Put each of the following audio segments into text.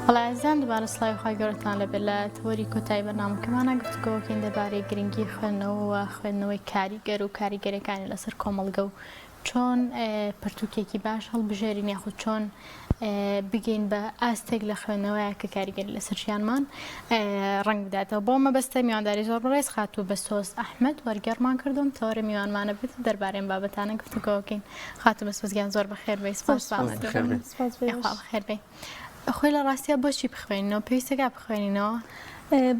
بەڵێزان دوبارە سڵاوی خی گەورەتان لەبێت لە تەوەری کۆتایی بەرنامەکەمانە گفتگۆکەین دەبارەی گرنگی خوێندنەوە خوێندنەوەی کاریگەر و کاریگەریەکانی لەسەر کۆمەڵگە و چۆن پرتوکێکی باش هەڵبژێرین یاخود چۆن بگەین بە ئاستێک لە خوێندنەوەیە کە کاریگەری لەسەر ژیانمان ڕنگ بداتەوە. بۆ مەبەستە میوانداری زۆر بەڕێز خاتوو بە سۆز ئەحمەد وەرگێڕمان کردوم تەوەرە میوانمانە بێت دەربارەی بابەتانە گفتگۆکەین. خاتوو بەسپاسگیان زۆر بەخێر بێ. سپاس خێر بێ. خۆی لە ڕاستیە بۆچی بخوێنینەوە پێویستەکە بخوێنینەوە؟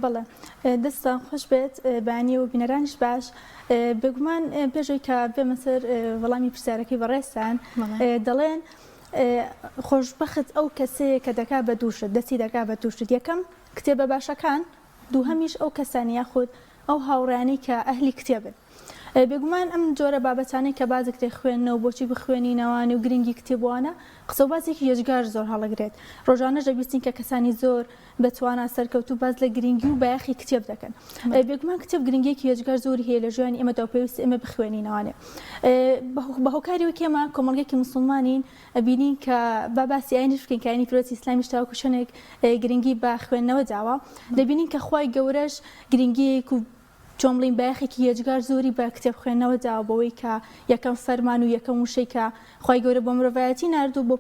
بەڵێ دەستان خۆش بێت بەیانی و بینەرانیش باش بێگومان پێشەوەی کە بێمە سەر وەڵامی پرسیارەکەی بەڕێستان دەڵێن خۆشبەخت ئەو کەسەیە کە دەکا بە دووشت دەستی دەکا بە دووشت یەکەم کتێبە باشەکان دووهەمیش ئەو کەسانی یاخود ئەو هاوڕانی کە ئەهلی کتێبن. بێگومان ئەم جۆرە بابەتانەی کە بازێک تێ خوێندنەوە بۆچی بخوێنینەوەوانی و گرنگی کتێبوانە قسە و بازێکی یەجگار زۆر هەڵەگرێت. ڕۆژانە دەبیستین کە کەسانی زۆر بەتوانە سەرکەوتو باز لە گرنگی و بایەخی کتێب دەکەن. بێگومان کتێب گرنگیەکی یەجگار زۆری هەیە لە ژیانی ئێمەدا پێویست ئێمە بخوێنینەوانێ. بە هۆکاریەوە کێمە کۆمەڵگەیەکی موسڵمانین ئەبینین کە با باسی ئاینیش بکەین کە ئاینی پیرۆزی ئیسلامیش تاوەکو شوێنێک گرنگی بە خوێندنەوە داوە دەبینین کە خوای گەورەش گرنگیەک و چۆن بڵین بایەخێکی یەجگار زۆری بە کتێب خوێندنەوە داوە بەوەی کە یەکەم فەرمان و یەکەم وشەی کە خوای گەورە بۆ مرۆڤایەتی ناردوو بۆ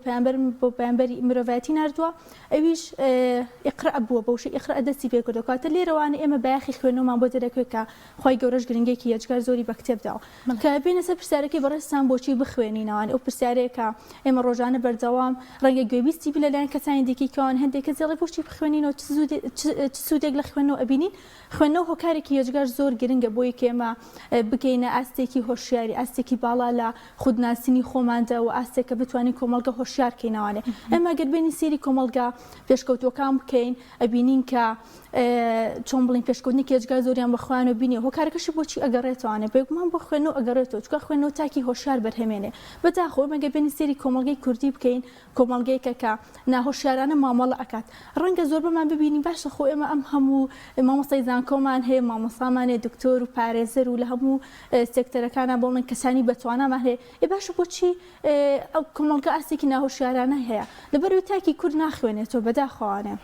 پەیامبەری مرۆڤایەتی ناردووە ئەویش ئیقرا بووە بە وشەی ئیقرا دەستی پێ کردو کاتە لێرەوانە ئێمە بایەخی خوێندنەوەمان بۆ دەرەکەوێت کە خوای گەورەش گرنگێکی یەجگار زۆری بە کتێب داوە کە بینە سەر پرسیارەکەی بەڕێستان بۆچی بخوێنینەوەوان ئەو پرسیارەیە کە ئێمە ڕۆژانە بەردەوام ڕەنگە گوێبیستی بی لەلایەن کەسانی دیکەیکەوان هەندێک کەس دەڵێ بۆچی بخوێنینەوە چ سوودێک لە خوێندنەوە ئەبینین. خوێندنەوە هۆکارێکی یەجگار زۆر گرنگە بۆی کێمە بگەینە ئاستێکی هۆشیاری ئاستێکی باڵا لە خودناسینی خۆماندا و ئاستێکە بتوانین کۆمەڵگە هۆشیارکەینەوانێ. ئێمە گەربێنی سێری کۆمەڵگە پێشکەوتوەکان بکەین ئەبینین کە چۆن بڵین پێشکەوتنی یەجگار زۆریان بەخوایان و بینی هۆکارەکەشی بۆچی ئەگەڕێتوانێ بێگومان بۆ خوێندنەوە ئەگەڕێتەوە چکە خوێندنەوە تاکی هۆشیار بەرهەمێنێ بەداخۆ ئێمە گەربێنی سێری کۆمەڵگەی کوردی بکەین کۆمەڵگەیەکە کە ناهۆشیارانە مامەڵە ئەکات ڕەنگە زۆر بەمان ببینی باشە خۆ ئێمە ئەم هەموو مامۆستای زانکۆمان هەیە مامۆستامان هەیە دکتۆر و پارێزەر و لە هەموو سێکتەرەکانە بڵێن کەسانی بەتوانامان هەیە باشە بۆچی ئەو کۆمەڵگە ئاستێکی ناهۆشیارانە هەیە لەبەرەوەی تاکی کورد ناخوێنێتەوە بەداخەوانێ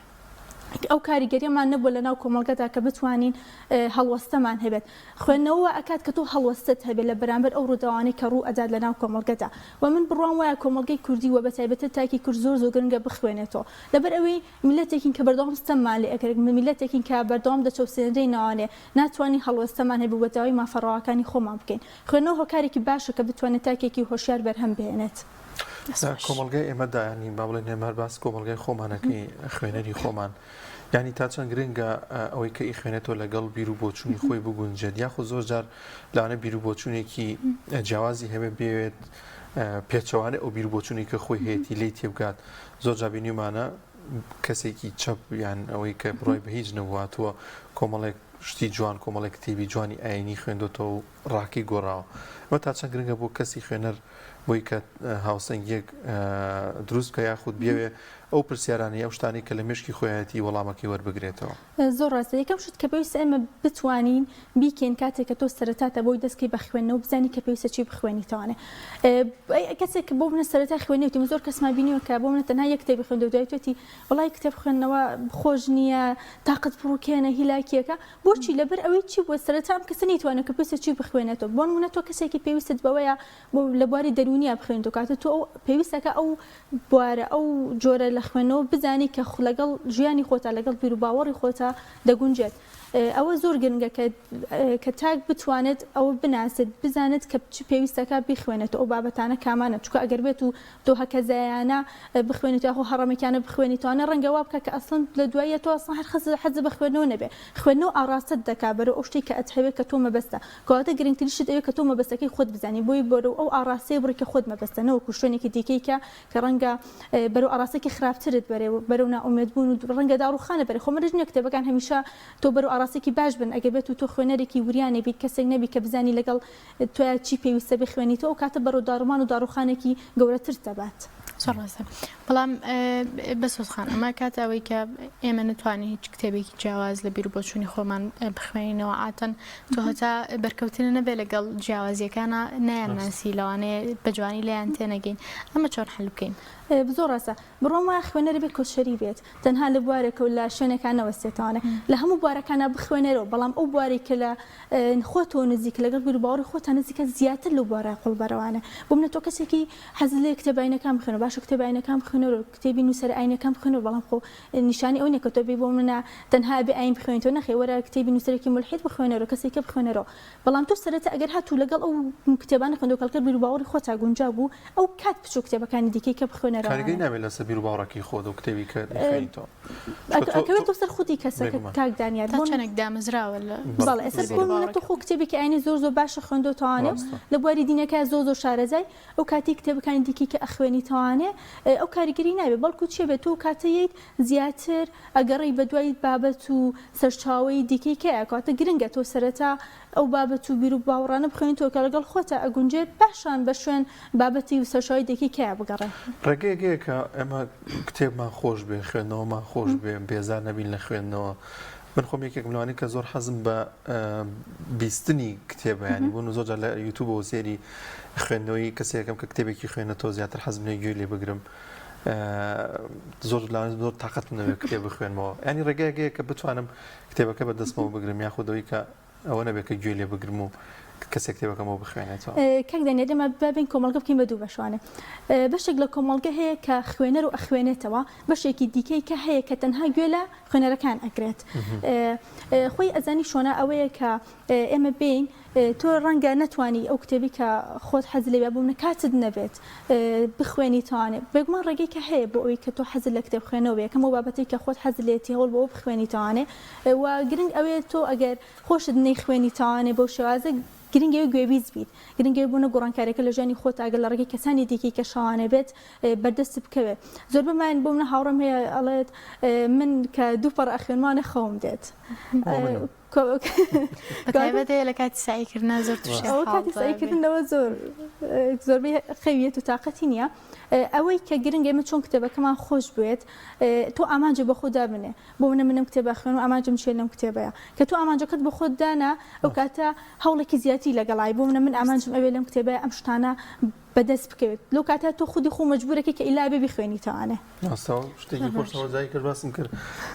ئەو کاریگەریەمان نەبووە لە ناو کۆمەڵگەدا کە بتوانین هەڵوەستەمان هەبێت. خوێندنەوە ئەکات کە تۆ هەڵوەستت هەبێت لە بەرامبەر ئەو ڕووداوانەی کە ڕوو ئەدات لە ناو کۆمەڵگەدا و من بڕوام وایە کۆمەڵگەی کوردی وە بەتایبەتە تاکی کورد زۆر گرنگە بخوێنێتەوە لەبەر ئەوەی میلەتێکین کە بەردەوام ستەممان لێ ئەگەر میلەتێکین کە بەردەوام دەچەوسێنرەی ناوانێ ناتوانین هەڵوەستەمان هەبێت بە داوای مافەڕەوەکانی خۆمان بکەین. خوێندنەوە هۆکارێکی باشە کە بتوانێت تاکێکی هۆشیار بەرهەم بێنێت. کۆمەڵگەی ئێمەدا ینی با بڵێن هێمار باس کۆمەڵگەی خۆمانەکەی خوێنەری خۆمان یعنی تا چەند گرنگە ئەوەی کە ئیخوێنێتەوە لەگەڵ بیر و بۆچوونی خۆی بگونجێت یاخود زۆر جار لەوانە بیر و بۆچوونێکی جیاوازی هەبێ بێت پێچەوانە ئەو بیر و بۆچوونی کە خۆی هەیەی لێی تێبگات زۆر جا بینیمانە کەسێکی چەپ یان ئەوەی کە بڕۆی بە هیچ نەبواتوە کۆمەڵێک شتی جوان کۆمەڵێک کتێبی جوانی ئاینی خوێندۆتەوە و ڕاکی گۆڕاوە ئەمە تا چەند گرنگە بۆ کەسی خوێنەر بۆی کە هاوسەنگیەک دروست کە یاخود بێوێ ئەو پرسیارانی ئەو شتانی کە لە مشکی خۆیەتی وەڵامەکەی وەربگرێتەوە. زۆر ڕاستە یەکەم شت کە پێویستە ئێمە بتوانین بیکەین کاتێک کە تۆ سەرەتاتە بۆی دەستکەی بە خوێندنەوە بزانی کە پێویستە چی بخوێنیتەوانێ. کەسێک بۆ منە سەرەتا خوێنێتی زۆر کەسمان بینیوە کە بۆ منە تەنها یەک کتێبی خوێندە و دوای توێتی وڵای کتێب خوێندنەوە خۆش نییە تاقت بڕوکێنە هیلاکیەکە بۆچی لەبەر ئەوەی چی بووە سەرەتا ئەم کەسە نەیتوانێت کە پێویستە چی بخوێنێتەوە بۆ نمونە تۆ کەسێکی پێویستت بەوەیە بۆ لە بواری دەرونیە بخوێنیتەوە کاتە تۆ پێویستەکە ئەو بوارە ئەو جۆرە لە خوێندنەوە بزانی کە لەگەڵ ژیانی خۆتا لەگەڵ بیر و باوەڕی خۆتا دەگونجێت. ئەوە زۆر گرنگە کە تاک بتوانێت ئەوە بناسێت بزانێت کە چ پێویستەکە بخوێنێتەوە ئەو بابەتانە کامانە چکە ئەگەر بێت و تۆ هەکەزایانە بخوێنیت یاخۆ هەڕەمەکانە بخوێنیتوانە ڕەنگە وا بکە کە ئەسڵن لە دوایە تۆ ئەسڵ هەر حەز بە خوێندنەوە نەبێ خوێندنەوە ئاراستت دەکا بەرەو ئەو شتێک کە ئەتهەوێت کە تۆ مەبەستە کەواتە گرنگترینشت ئەوەیە کە تۆ مەبەستەکەی خۆت بزانی بۆی بەرەو ئەو ئاراسەیە بڕی کە خۆت مەبەستە نەوەکو شوێنێکی دیکەی کە ڕەنگە بەرەو ئاراسێکی خراپترت بەرەو ناومێدبوون و ڕەنگە داڕوخانە بەرێ خۆ منە کتێبەکان هەمیشە تۆ بەرەو ئاراسێکی باش بن ئەگەر بێت و تۆ خوێنەرێکی وریانێ بیت کەسێک نەبی کە بزانی لەگەڵ توە چی پێویستە بخوێنیتەوە کاتە بەرەو داڕمان و داڕوخانێکی گەورەتر دەبات. بەڵام بەسۆزخان ئەمە کات ئەوەی کە ئێمە نتوانین هیچ کتێبێکی جیاواز لە بیر و بۆچوونی خۆمان بخوێنینەوە ئاتەن تۆ هەتا بەرکەوتنە نەبێ لەگەڵ جیاوازیەکانە نایانناسی لەوانەیە بە جوانی لەیان تێنەگەین ئەمە چۆن حەل بکەین زۆر ڕاستە بڕۆم وایە خوێنەر بێت کۆچەری بێت تەنها لە بوارێکە و لە شوێنەکان نەوەستێتوانە لە هەموو بوارەکانە بخوێنەرەوە بەڵام ئەو بوارێک کە لە خۆتەوە نزیک لەگەڵ بیر و باوەڕی خۆتان نزیکە زیاتر لەو بوارە قوڵبەرەوانە بۆ منە تۆ کەسێکی حەز لێ کتێبینەکان بخوێنەوە باشە کتێبینەکان بخوێنەوە کتێبی نووسەر ئاینەکان بخوێنەوە بەڵام خۆ نیشانی ئەو نیە کە تۆ بێ بۆ منە تەنها بێ ئاین بخوێنیتەوە نەخێ وەرە کتێبی نووسەرێکی مولحید بخوێنەوە کەسێکە بخوێنەرەوە بەڵام تۆ سەرەتا ئەگەر هاتوو لەگەڵ ئەو کتێبانە خوێندەوە کەڵکە بیر و باوەڕی خۆتا گونجاو بوو ئەو کات بچوو کتێبەکانی دیکەی کە بخوێنەرەوە کارگەی نابێت لەسەر بیر و باوەڕێکی خۆت و کتێبی کە خوێنیتەوە ئەکەوێت تۆ سەر خودی کەسەکە کاک دانیار تا چەندێک دامەزراوە بەڵێ ئێستا بۆ منە تۆ خۆ کتێبێکی ئاینی زۆر باشە خوێندۆتەوانێ لە بواری دینەکە زۆر شارەزای ئەو کاتی کتێبەکانی دیکەی کە ئەخوێنیتەوانێ ئەو کاریگەری نابێت بەڵکو چێ بێت تۆ کاتەیەیت زیاتر ئەگەڕی بە دوای بابەت و سەرچاوەی دیکەی کە کاتە گرنگە تۆ سەرەتا ئەو بابەت و بیر و باوەڕانە بخوێنیتەوە کە لەگەڵ خۆتە ئەگونجێت پاشان بە شوێن بابەتی و سەرچاوی دیکەی کە بگەڕێ ڕێگەیەکەیە کە ئەمە کتێبمان خۆش بێ خوێندنەوەمان خۆش بێ بێزار نەبین لە خوێندنەوە من خۆم یەکێک لەوانەیە کە زۆر حەزم بە بیستنی کتێبە ینی بوون زۆر لە یوتیوبەوە سێری خوێندنەوەی کەسێکم کە کتێبێکی خوێنێتەوە زیاتر حەزم لێ گوێ لێ بگرم زۆر تااقەت منەوێت کتێب بخوێنمەوە ینی ڕێگەیەکەیە کە بتوانم کتێبەکە بە دەستمەوە بگرم یاخودەوەی کە ئەوە نەبێت کە گوێ لێ بگرم و کەسێک کتێبەکەمەوە بخوێنێتەوە کاک دانیار ئێمە بابین کۆمەڵگە بکەین بە دوو بەشوانێ بەشێک لە کۆمەڵگە هەیە کە خوێنەر و ئەخوێنێتەوە بەشێکی دیکەی کە هەیە کە تەنها گوێ لە خوێنەرەکان ئەگرێت خۆی ئەزانی شۆنە ئەوەیە کە ئێمە بین تۆ ڕەنگە نەتوانی ئەو کتێبی کە خۆت حەز لێ بوو کاتت نەبێت بخوێنیتوانێت بێگومان ڕێگەی کە هەیە بۆ ئەوەی کە تۆ حەز لە کتێب خوێنەوە یەکەم و بابەتی کە خۆت حەز لێتی هەوڵ بۆ بخوێنیتوانێ و گرنگ ئەوێت تۆ ئەگەر خۆشت نەیخوێنیتوانێ بۆ شێوازە گرنگەوە گوێبیز بیت گرنگەوە بوونە گۆڕانکارێکە لە ژیانی خۆت ئەگەر لە ڕێگەی کەسانی دیکەی کە شەوانە بێت بەردەست بکەوێت زۆر بمان بۆ منە هاوڕێم هەیە ئەڵێت من کە دووپەڕ ئەخوێنمانە خەوم دێت بەتایبەتەیە لە کاتی سایکردنا زۆر کاتی سایکردنەوە زۆربەی خەویێت و تااقەتی نییە ئەوەی کە گرنگ ئێمە چۆن کتێبەکەمان خۆش بێت تۆ ئامانجە بە خۆدا بنێ بۆ منم کتێبە خوێن و ئامانجم چێ لەم کتێبەیە کە تۆ ئامانجەکەت بە خۆت دانا ئەو کاتە هەوڵێکی زیاتی لەگەڵای بۆ من ئامانجم ئەوێ لەم کتێبەیە ئەم شتانە بەدەست بکەوێت لەو کاتە تۆ خودی خۆ مەجبورەکە کە ئیلا بێ بخوێنیتەوانێ شتێکی خۆشەوە جای کرد باسم کرد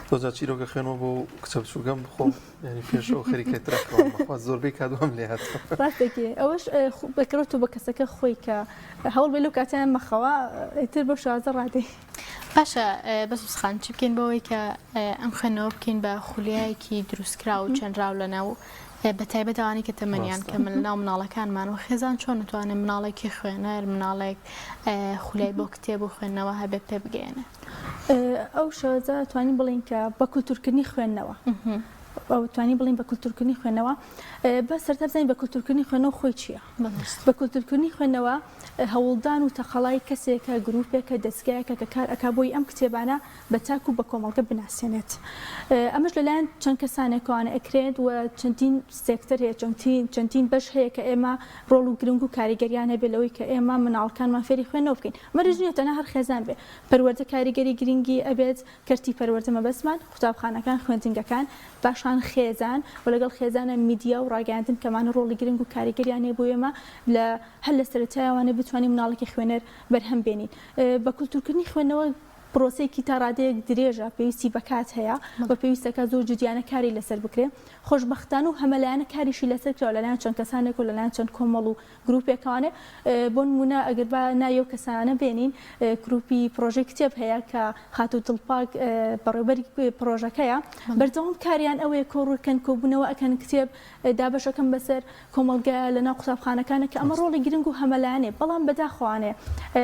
تۆزا چیرۆکە خوێنەوە بۆ کچە بچووکەم بخۆ ینی پێشەوە خەریکێترەوە زۆربەی کادوام لێ هات ڕاستێکی ئەوەش بەکرێت و بە کەسەکە خۆی کە هەوڵ بێ لەو کاتیان مەخەوە ئیتر بە شازە ڕادەی باشە بەسوسخان چی بکەین بەوەی کە ئەم خوێنەوە بکەین بە خولیایەکی دروستکرا و چەندراو لەناو بە تایبەتەوانی کە تەمەنیان کە من ناو مناڵەکانمان و خێزان چۆن نتوانێت مناڵێکی خوێنەر مناڵێک خولای بۆ کتێب و خوێندنەوە هەبێ پێ بگەێنێ ئەو شەوەزە توانین بڵین کە بە کولتورکردنی خوێندنەوە ئەو توانی بڵین بە کولتورکردنی خوێندنەوە بە سەرتا بزانین بە کولتورکردنی خوێندنەوە خۆی چییە بە کولتورکردنی خوێندنەوە هەوڵدان و تەقەڵای کەسێکە گروپێکە دەستگایەکە کە کار ئەکا بۆی ئەم کتێبانە بە تاک و بە کۆمەڵگە بناسیێنێت ئەمەش لەلایەن چەند کەسانێکوانە ئەکرێت و چەندین سێکتەر هەیە چەندین بەش هەیە کە ئێمە ڕۆڵ و گرنگ و کاریگەریان هەبێ لەوەی کە ئێمە مناڵەکانمان فێری خوێندنەوە بکەین مەرجنیێتەنە هەر خێزان بێ پەروەردە کاریگەری گرنگی ئەبێت کەرتی پەروەردە مەبەسمان قوتابخانەکان خوێندنگەکان باشان خێزان و لەگەڵ خێزانە میدیا و ڕاگەاندن کەمانە ڕۆڵی گرنگ و کاریگەریان هەیە بۆ ئێمە لە هەر لە سەرەتایەوانە بتوانین مناڵێکی خوێنەر بەرهەم بێنین بە کولتورکردنی خوێندنەوە پرۆسەیەکی تا ڕادەیەک درێژە پێویستی بەکات هەیە بە پێویستەکە زۆر جدیانە کاری لەسەر بکرێ خۆشبەختانە و هەمەلایەنە کاریشی لەسەر کراوە لەلایەن چەند کەسانێک و لەلایەن چەند کۆمەڵ و گروپێکانێ بۆ نمونە ئەگەر بە نایە و کەسانە بێنین گروپی پرۆژەی کتێب هەیە کە خات و دڵپاک بەڕێوەبەری پرۆژەکەیە بەردەوام کاریان ئەوەیە کۆڕکەن کۆبوونەوە ئەکەن کتێب دابەشەکەم بەسەر کۆمەڵگە لەناو قوتابخانەکانە کە ئەمە ڕۆڵی گرنگ و هەمەلایەنێ بەڵام بەداخوانێ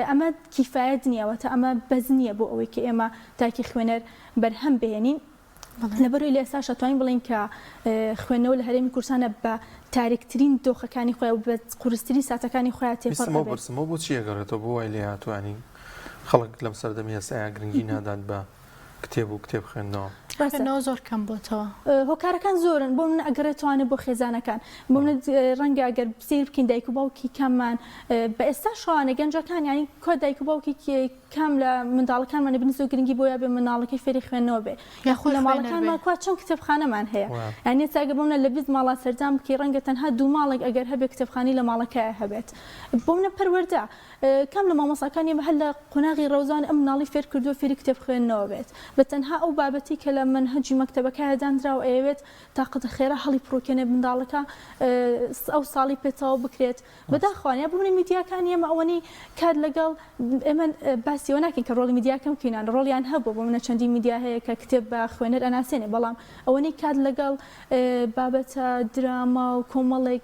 ئەمە کیفایەت نییەوەتە ئەمە بەز نییە بۆ ئەوەی کە ئێمە تاکی خوێنەر بەرهەم بێنین لەبەرەوەی لە ئێستا شەتوانین بڵین کە خوێندنەوە لە هەرێمی کورسانە بە تاریکترین دۆخەکانی خۆی و بە قورسترین ساتەکانی خۆیان تێپەڕ بۆ چیە گەڕێتەوە بۆ وای لێ هاتوانی خەڵک لەم سەردەمی هەسایە گرنگی نادات بە کتێب و کتێب خوێندنەوە خوێندنەوە زۆر کەم بۆتەوە هۆکارەکان زۆرن بۆ من ئەگەڕێتوانێت بۆ خێزانەکان بۆ من ڕەنگە ئەگەر سیر بکەین دایک و باوکی کەممان بە ئێستا شەوانە گەنجەکان ینی کۆ دایک و باوکی کەم لە منداڵەکانمانە بنیز و گرنگی بۆیە بێ مناڵەکەی فێری خوێندنەوە بێ یاخۆ لە ماڵەکانمان کو چەند کتێبخانەمان هەیە یعنی ئێستا ئەگەر بۆمە لە 20 ماڵا سەرجام بکەی ڕەنگە تەنها دوو ماڵێک ئەگەر هەبێ کتێبخانی لە ماڵەکەیە هەبێت بۆ منە پەروەردە کەم لە مامۆساکانی هەر لە قۆناغی ڕەوزان ئەم مناڵی فێر کردووە فێری کتێب خوێندنەوە بێت بە تەنها ئەو بابەتی کە لە منهەجی مەکتەبەکە هەدانراوە ئەوێت تاقەتە خێرا هەڵی پرۆکێنێ منداڵەکە ئەو ساڵی پێچەوە بکرێت بەداخوانیا بوونی میدیاکانی ئێمە ئەوەنی کار لەگەڵ ئێمە باسیەوە ناکەین کە ڕۆڵی میدیاکەم بکەینان ڕۆڵیان هەبوو بۆ منە چەندی میدیا هەیە کە کتێب بە خوێنەر ئەناسێنێ بەڵام ئەوەنەی کار لەگەڵ بابەتە دراما و کۆمەڵێک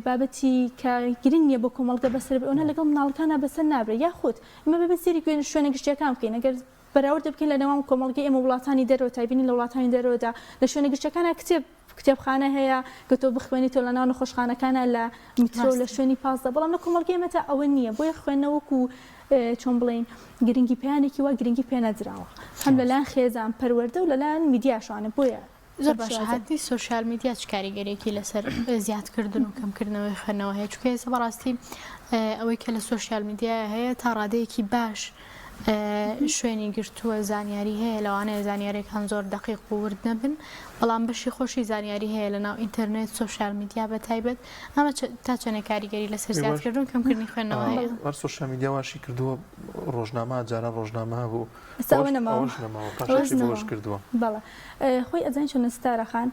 بابەتی کە گرنگ نییە بۆ کۆمەڵگە بەسەر ئەوە لەگەڵ مناڵەکانە بەسەر نابرێت یاخود ئمە ببێت سێری شوێنە گشتیەکان بکەین ئەگەر بەراورد بکەین لە نێوان کۆمەڵگەی ئێمە وڵاتانی دەرەوە تایبینی لە وڵاتانی دەرەوەدا لە شوێنە گشتەکانە کتێبخانە هەیە کە تۆ بخوێنیتەوە لە ناو نەخۆشخانەکانە لە میترۆ لە شوێنی پازدا بەڵام لە کۆمەڵگەی ئێمەتە ئەوە نییە بۆیە خوێندنەوەکو چۆن بڵین گرنگی پێیانێکی وا گرنگی پێ نەدراوە هەم لەلایەن خێزان پەروەردە و لەلایەن میدیاشوانە بۆیە زۆر باش هاتی سوشال میدیا چ کاریگەرێکی لەسەر زیادکردن و کەمکردنەوەی خوێندنەوە هەیە چونکە ئێستا بەڕاستی ئەوەی کە لە سوشال میدیا هەیە تا ڕادەیەکی باش شوێنی گرتووە زانیاری هەیە لەوانەیە زانیاریەکان زۆر دقیق و ورد نەبن بەڵام بەشی خۆشی زانیاری هەیە لە ناو ئینتەرنێت سوشال میدیا بە تایبەت ئەمە تا چەنە کاریگەری لەسەر زیادکردن کەمکردنی خوێندنەوە هەیە سوشال میدیا واشی کردووە ڕۆژنامە جاران ڕۆژنامە بوو کردووە بەڵێ خۆی ئەزان چۆن ستارەخان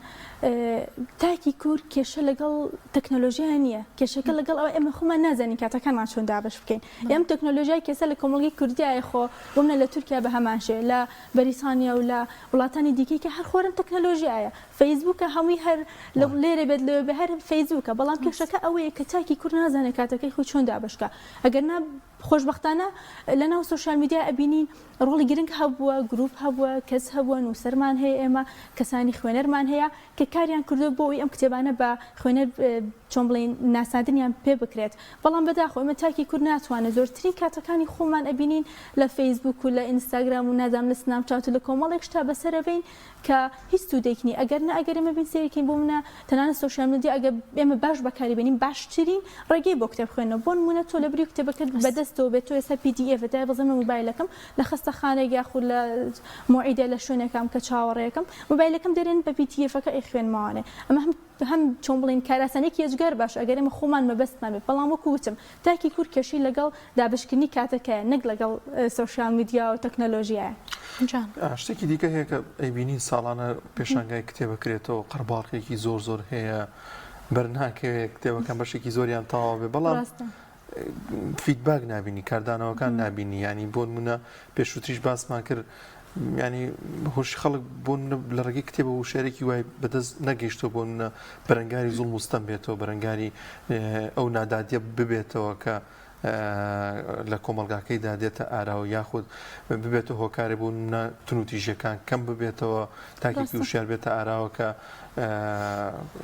تاکی کورد کێشە لەگەڵ تەکنۆلۆژیای نییە کێشەکە لەگەڵ ئەوە ئێمە خۆمان نازانین کاتەکانمان چۆن دابش بکەین ئێم تەکنۆلۆژیای کێسە لە کۆمەڵگەی کوردیایە خۆ بۆمنە لە تورکیا بە هەمانشێ لە بەریتانیا و لە وڵاتانی دیکەی کە هەر خۆرن تەکنۆلۆژیایە فەیسبووکە هەمووی هەر لە لێرە بێت لەوێ بە هەر فەیسبووکە بەڵام کێشەکە ئەوەیە کە تاکی کورد نازانێت کاتەکەی خۆی چۆن دابشکە ئەگەر خۆشبەختانە لە ناو سوشال میدیا ئەبینین ڕۆڵی گرنگ هەبووە گروپ هەبووە کەس هەبووە نووسەرمان هەیە ئێمە کەسانی خوێنەرمان هەیە کە کاریان کردو بۆ ئەوی ئەم کتێبانە بە خوێنەر چۆن بڵین ناساندنیان پێ بکرێت بەڵام بەداخۆ ئێمە تاکی کورد ناتوانێت زۆرترین کاتەکانی خۆمان ئەبینین لە فەیسبوک و لە ئینستاگرام و نازام لە سناپچات و لە کۆمەڵێک شتا بەسەرەبین کە هیچ سوودێکنی ئەگەر نە ئەگەر ئێمە بین سێرەکەین بۆ منە تەنانە سوشال میدیا ئەگەر ئێمە باش بەکاری بێنین باشترین ڕێگەی بۆ کتێب خوێنەوە بۆ نمونە تۆ لە بری کتێبەکەت بەدەستەوە بێت تۆ ئێستا PDF دای بەزەمە مۆبایلەکەم لە خستەخانەیەک یاخود لە موعیدە لە شوێنێکم کە چاوەڕێیەکەم مۆبایلەکەم دەرێن بە PDFەکە خوێنماوانێ ئەمە هەم چۆن بڵین کاراسانێکی یەجگار باش ئەگەر ئێمە خۆمان مەبەستمان بێت بەڵام وەکو وتم تاکی کورد کێشی لەگەڵ دابشکردنی کاتەکەیە نەک لەگەڵ سوشال میدیا و تەکنۆلۆژیایە شتێکی دیکە هەیە کە ئەیبینین ساڵانە پێشانگای کتێبەکرێتەوە قەرباڵقێکی زۆر هەیە بەرناکەوێت کتێبەکان بەشێکی زۆریان تەواو بێ بەڵام فیدباک نبینی کاردانەوەکان نبینی ینی بۆ نمونە پێشووتریش باسمان کرد ینی هۆشی خەڵک بۆ لە ڕێگەی کتێبە و شارێکی وای بەدەست نەگەیشتەوە بۆ منە بەرەنگاری زوڵ مستەم بێتەوە بەرەنگاری ئەو نادادیە ببێتەوە کە لە کۆمەلگاکەیدا دێتە ئاراوە یاخود ببێتە هۆکارێ بۆ تونوتیژەکان کەم ببێتەوە تاکێکی وشار بێتە ئاراوە کە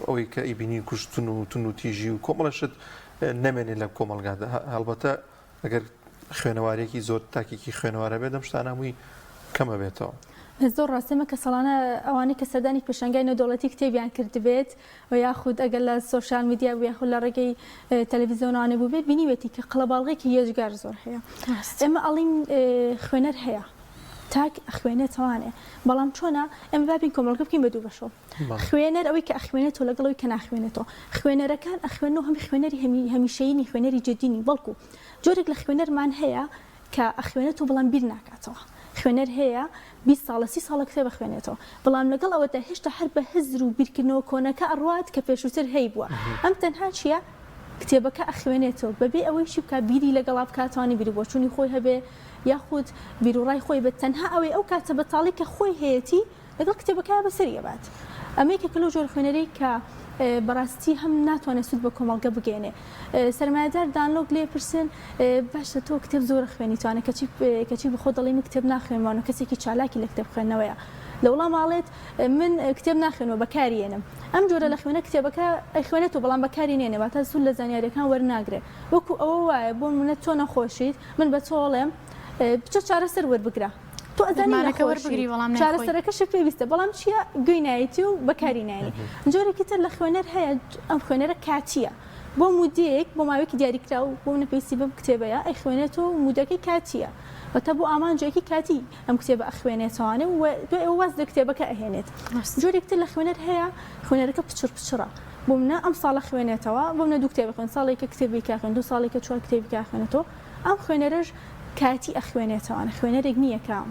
ئەوەی کە ئیبینی کوشتن و تونوتیژی و کۆمەڵەشت نەمێنێت لە کۆمەلگادا هەڵبەتە ئەگەر خوێنەوارێکی زۆر تاکێکی خوێنەوارە بێت دەم شتانە هەمووی کەمە بێتەوە زۆر ڕاستێمە کە ساڵانە ئەوانەی کە سەردانی پێشنگای نێودەوڵەتی کتێبیان کردبێت و یاخود ئەگەر لە سوشال میدیا و یاخود لە ڕێگەی تەلەڤیزیۆنانە بوو بێت بینیوێتی کە قەڵەباڵغێکی یەجگار زۆر هەیە ئێمە ئەڵین خوێنەر هەیە تاک ئەخوێنێتەوانێ بەڵام چۆنە ئەمە بابین کۆمەڵگە بکەین بە دوو بەشەوە خوێنەر ئەوەی کە ئەخوێنێتەوە لەگەڵەوەی کە ناخوێنێتەوە خوێنەرەکان ئەخوێنەوە هەمی خوێنەری هەمیشەیینی خوێنەری جددینی بەڵکو جۆرێک لە خوێنەرمان هەیە کە ئەخوێنێتەوە بەڵام بیر ناکاتەوە خوێنەر هەیە 20 ساڵە 30 ساڵە کتێبە خوێنێتەوە بەڵام لەگەڵ ئەوەدا هێشتا هەر بە هزر و بیرکردنەوە کۆنەکە ئەڕوات کە پێشووتر هەی بووە ئەم تەنها چییە کتێبەکە ئەخوێنێتەوە بەبێ ئەوەی چی بکە بیری لەگەڵا بکاتوانی بیری بۆچوونی خۆی هەبێ یاخود بیرروڕای خۆی بە تەنها ئەوەی ئەو کاتە بەتاڵی کە خۆی هەیەی لەگەڵ کتێبەکە بەسەریە بات ئەمەیەکە کە لەو جۆر خوێنەرەی کە بەڕاستی هەم ناتوانێت سوود بە کۆمەڵگە بگەێنێ سەرمایهدار دانلۆگ لێ پرسن باشە تۆ کتێب زۆر خوێنیتوانە کەچی بخۆ دەڵێ من کتێب ناخوێنمانە کەسێکی چالاکی لە کتێب خوێندنەوەیە لە وڵام ماڵێت من کتێب ناخوێنەوە بەکارێنم ئەم جۆرە لە خوێنە کتێبەکە ئەیخوێنێتەوە بەڵام بەکاری نێنێ واتە سوود لە زانیاریەکان وەرناگرێت وەکو ئەوە وایە بۆ منە تۆ نەخۆشیت من بە تۆڵێم بچە چارەسەر وەربگرە تۆ ئەزانی چارەسەرەکەش پێویستە بەڵام چییە گوێنایەتی و بەکاری نانی جۆرێکی تر لە خوێنەر هەیە ئەم خوێنەرە کاتیە بۆ مودەیەک بۆ ماوەیەکی دیاریکرا و بۆ نەپێویستی بەم کتێبەیە ئەیخوێنێتەوە مودەکەی کاتیە بەتە بۆ ئامانجێکی کاتی ئەم کتێبە ئەخوێنێتەوانێ و دوای ئەوە واز لە کتێبەکە ئەهێنێت جۆرێک تر لە خوێنەر هەیە خوێنەرەکە پچڕ بۆ منە ئەم ساڵە خوێنێتەوە بۆ منە دوو کتێب خوێن ساڵێکە کتێبی کاخوێن دو ساڵێکە چوار کتێبی کاخوێنێتەوە ئەم خوێنەرەش کاتی ئەخوێنێتەوەوانە خوێنەرێک نییە کام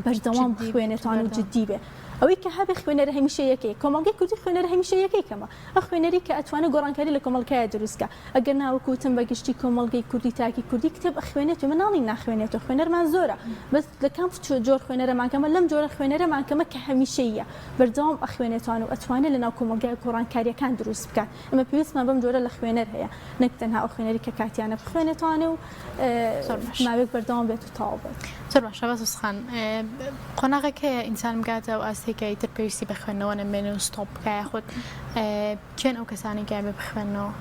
بەردەوام خوێنێتوان و جددی بێ ئەوەی کە هەبێ خوێنەر هەمیشە یەکەی کۆمەڵگەی کوردی خوێنەر هەمیشە یەکەیکەمە ئە خوێنەری کە ئەتوانێت گۆڕانکاری لە کۆمەڵگایە دروستکە ئەگەر ناوەکوتم بەگشتی کۆمەڵگەی کوردی تاکی کوردی کتێب ئەخوێنێت و مناڵی ناخوێنێتەوە خوێنەرمان زۆرە بەس لە کام جۆر خوێنەرەمانکەمە لەم جۆرە خوێنەرەمانکەمە کە هەمیشەیە بەردەوام ئەخوێنێتوان و ئەتوانێت لە ناو کۆمەڵگای گۆڕانکاریەکان دروست بکات ئەمە پێویستمان بەم جۆرە لە خوێنەر هەیە نەک تەنها ئەو خوێنەری کە کاتیانە بخوێنێتوانێ و ماوەیەک بەردەوام بێت و تاو بێت زۆر باشە بەسوسخان قۆناغێکەیە ئینسان بگاتە و ئاستێکایی تر پێویستی بخوێنەوە نەمێنێ و ستۆپ بکایە خۆت کێن ئەو کەسانی گای بێ بخوێنەوە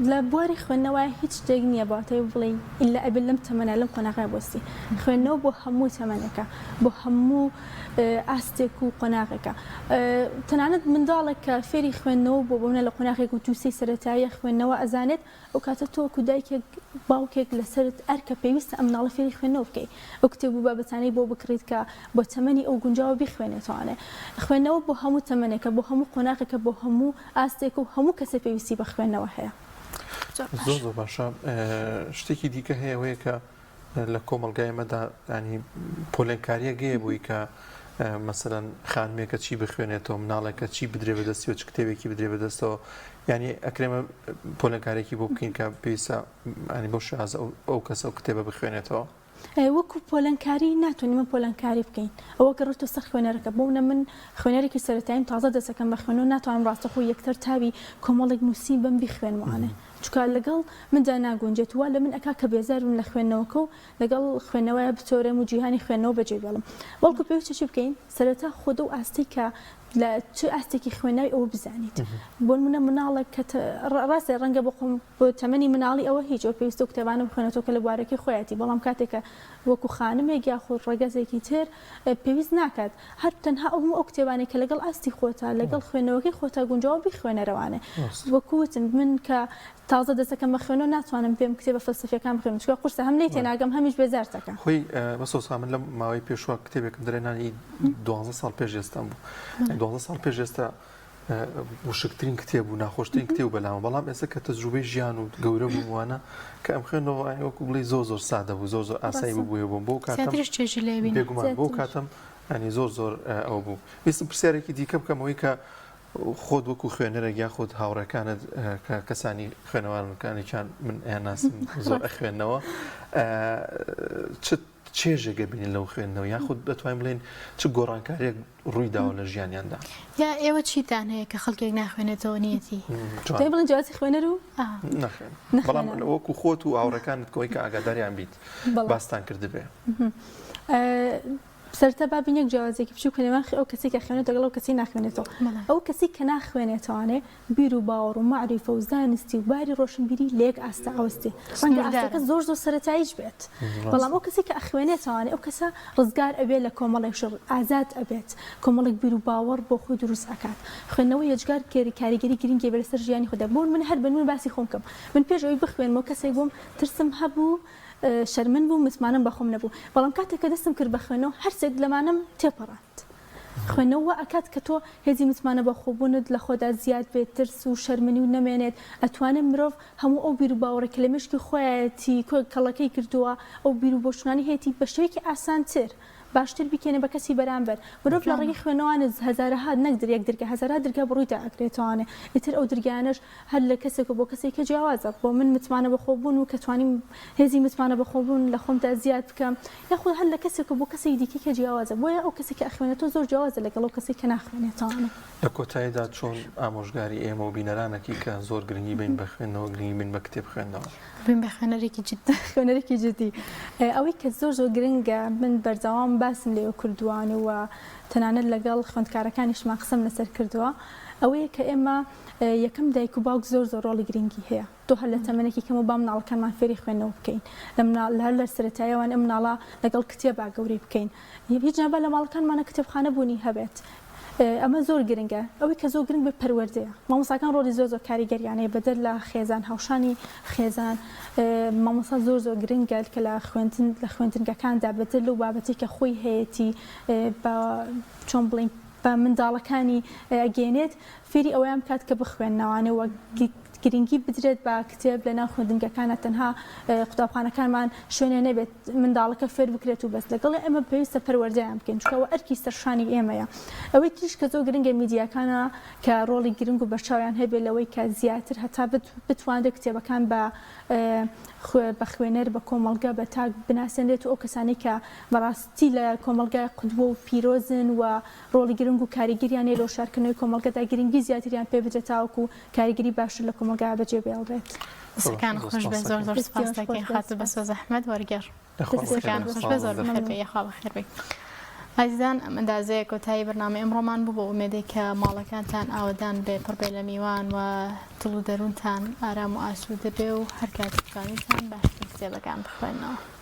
لە بواری خوێندنەوە هیچ شتێک نییە باتەی بڵێ ئللا ئەبل لەم تەمەنە لەم قۆناغای بۆستی خوێندنەوە بۆ هەموو تەمەنەکە بۆ هەموو ئاستێک و قۆناغێکە تەنانەت منداڵێک کە فێری خوێندنەوە بۆ بوونە لە قۆناغێک و تووسەی سەرەتاییە خوێندنەوە ئەزانێت ئەو کاتە تۆ کودایکێک باوکێک لەسەرت ئەرکە پێویستە ئەم مناڵە فێری خوێندنەوە بکەیت ئەو کتێب و بابەتانەی بۆ بکڕیت کە بۆ تەمەنی ئەو گونجاوە بیخوێنێتوانێ خوێندنەوە بۆ هەموو تەمەنێکە بۆ هەموو قۆناغێکە بۆ هەموو ئاستێک و هەموو کەسە پێویستی بە خوێندنەوە هەیە زۆر باشە شتێکی دیکە هەیە وەیە کە لە کۆمەڵگای ئەمەدا ینی پۆلێنکاریە گەیە بووی کە مەسەرەن خانمێکە چی بخوێنێتەوە مناڵێکە چی بدرێ بەدەستیەوە چ کتێبێکی بدرێ بەدەستەوە ینی ئەکرێمە پۆلێنکارێکی بۆ بکەین کە پێویستە ینی بۆ شازە ئەو کەسە و کتێبە بخوێنێتەوە وەکو پۆلەنکاری ناتوانین من پۆلەنکاری بکەین ئەوە گەڕێتە سەر خوێنەرەکە بۆونە من خوێنەرێکی سەرەتاییم تازە دەسەکەم بە خوێنەوە ناتوانم ڕاستەخۆ یەکتر تاوی کۆمەڵێک نووسی بم بیخوێنوانێ چکار لەگەڵ مندا ناگونجێت وە لە من ئەکا کە بێزارم لە خوێندنەوەکە و لەگەڵ خوێندنەوەیە بتۆرەم و جیهانی خوێندنەوە بەجێ بێڵم بەڵکو پێویستە چی بکەین سەرەتا خۆدە و ئاستی کە لە چه ئاستێکی خوێنەوەی ئەوە بزانیت بۆ منە مناڵێک کە ڕاستە ڕەنگە بخۆم بۆ تەمەنی مناڵی ئەوە هیچ ئەو پێویستە کتێبانە بخوێنێتەوە کە لە بوارەکەی خۆیەتی بەڵام کاتێکە وەکو خانمێک یاخۆ ڕێگەزێکی تر پێویست ناکات هەر تەنها ئەو کتێبانی کە لەگەڵ ئاستی خۆتە لەگەڵ خوێنەوەکەی خۆتە گونجاوە بیخوێنەرەوانێ وەکوتم من کە تازە دەسەکەم بە خوێنەوە ناتوانم پێم کتێبە فەلسەفیەکان بخوێنم چکە قورسە هەم لێ تێناگەم هەمیش بێزار دەکەم خۆی بەسۆسا من لە ماوەی پێشوە کتێبێکم درێنانی 12 ساڵ پێش ئێستان بوو 12 ساڵ پێش ئێستا وشکترین کتێب و ناخۆشترین کتێب بەلامە بەڵام ئێستا کە تەجروبەی ژیان و گەورە بووانە کە ئەم خوێندنەوە وەکو بڵێ زۆر سادە بوو زۆر ئاسایی بووە بۆم بۆ کاتم بێگومان بۆ کاتم ینی زۆر ئەو بوو ویستم پرسیارێکی دیکە بکەمەوەی کە خۆت وەکو خوێنەرێک یاخۆت هاوڕەکانت کە کەسانی خوێنەوانەکانێکیان من ئەناسم زۆر ئەخوێندنەوە چێژێگە بینین لەو خوێندنەوە یاخود دەتوانین بڵێن چ گۆڕانکاریەک ڕووی داوە لە ژیانیاندا یا ئێوە چیتان هەیە کە خەڵکێک ناخوێنێتەوە نیەتی بڵێن جیاتی خوێنەر و نەخوێن بەڵام وەکو خۆت و هاوڕەکانت کۆی کە ئاگاداریان بیت باستان کردبێ سەرتا بابینێک جیاوازێکی بچوو کەنێوان ئەو کەسێک خوێنێت لەگەڵ ئەو کەسی ناخوێنێتەوە ئەو کەسی کە ناخوێنێتوانێ بیر و باوەڕ و معریفە و زانستی و باری ڕۆشنبیری لێک ئاستا ئەوەستی ڕەنگە ئاستەکە زۆر سەرەتاییش بێت بەڵام ئەو کەسی کە ئەخوێنێتوانێ ئەو کەسە ڕزگار ئەبێت لە کۆمەڵێک شڕ ئازاد ئەبێت کۆمەڵێک بیر و باوەڕ بۆ خۆی دروست ئەکات خوێندنەوە یەجگار کاریگەری گرنگی بەسەر ژیانی خۆدا بۆ من هەر بنون باسی خۆم کەم من پێش ئەوەی بخوێنمەوە کەسێک بووم ترسم هەبوو شەرمن بوو متمانم بەخۆم نەبوو بەڵام کاتێک کە دەستم کرد بە خوێنەوە هەرسێک لەمانم تێپەڕات خوێنەوە ئەکات کە تۆ هێزی متمانە بەخۆبوونت لە خۆدا زیاد بێت ترس و شەرمنی و نەمێنێت ئەتوانێت مرۆڤ هەموو ئەو بیر و باوەڕە کە لە مشکی خۆیەتی کەڵەکەی کردووە ئەو بیر و بۆشتانی هەیەی بە شێوەیەکی ئاسانتر باشتر بکەنە بە کەسی بەرامبەر مرۆڤ لە ڕێگەی خوێنەوەوانە هەزارەها نەک دەرێک دەرگە هەزارها دەرگا بڕوویدا ئەکرێتوانێ ئیتر ئەو دەرگانەش هەر لە کەسێک بۆ کەسێکە جیاوازە بۆ من متمانە بەخۆبوون و کەتوانیم هێزی متمانە بەخۆبوون لە خۆمدا زیاد بکەم یاخود هەر لە کەسێک بۆ کەسێک دیکەکە جیاوازە بۆیە ئەو کەسێک کە ئەخوێنێتەوە زۆر جیاوازە لەگەڵ ئەو کەسێک کە ناخوێنێتوانە لە کۆتاییدا چۆن ئامۆژگاری ئێمە و بینەرانێکی کە زۆر گرنگی بین بە خوێندنەوە گرنگی بین بە کتێب خوێندنەوە بین بە خوێنەرێکی جدی خوێنەرێکی جدی ئەوەی کە زۆر گرنگە من بەردەوام باسم لێوە کردووان و تەنانەت لەگەڵ خوێندکارەکانیشمان قسەم لەسەر کردووە ئەوەیە کە ئێمە یەکەم دایک و باوک زۆر ڕۆڵی گرنگی هەیە تۆ هەر لە تەمەنێکی کەم و با مناڵەکانمان فێری خوێندنەوە بکەین هەر لە سەرەتایەوان ئەم مناڵە لەگەڵ کتێبا گەورەی بکەین هیچ نابا لە ماڵەکانمانە کتێبخانە بوونی هەبێت ئەمە زۆر گرنگە ئەوەی کە زۆر گرنگ بە پەروەردەیە مامۆستاکان ڕۆڵی زۆر کاریگەریانەیە بەدەر لە خێزان هاوشانی خێزان مامۆستا زۆر گرنگە کە لە خوێندنگەکاندا بەدەر لەو بابەتی کە خۆی هەیەی بە چۆن بڵین بە منداڵەکانی ئەگەێنێت فێری ئەوەیان بکات کە بخوێننەوانە وە گرنگی بدرێت بە کتێب لە ناو خوێندنگەکانە تەنها قوتابخانەکانمان شوێنێ نەبێت منداڵەکە فێر بکرێت و بەس لەگەڵ ئێمە پێویستە پەروەردەیان بکەین چونکەوە ئەرکی سەرشانی ئێمەیە ئەوەی تریش کە زۆر گرنگە میدیاکانە کە ڕۆڵی گرنگ و بەرچاویان هەبێت لەوەی کە زیاتر هەتا بتوانێت کتێبەکان بە خوێنەر بە کۆمەڵگە بە تاک بناسێنێت و ئەو کەسانی کە بەڕاستی لە کۆمەلگای قوتبووە و پیرۆزن و ڕۆڵی گرنگ و کاریگەریانێ لەو شارکردنەوەی کۆمەلگەدا گرنگی زیاتریان پێ بدرێت تاوەکو کاریگەری باشتر لە کۆمەلگا بەجێ بێڵێت دەستەکان خۆش بێ زۆر سپاس دەکەین خاتە بە سۆز ئەحمەد وەرگەر دەستەکان خۆش بێ زۆر بەخێر بێ یەخوا بەخێر بێ ئازیزان ئەم ئەندازەیە کۆتایی بەرنامە ئەمڕۆمان بوو بۆ ئومێدێک کە ماڵەکانتان ئاوەدان بێ پڕ بێ لە میوان و دڵ و دەروونتان ئارام و ئاسوودە بێ و هەر کاتێک بتوانیتان باشترین کتێبەکان بخوێنەوە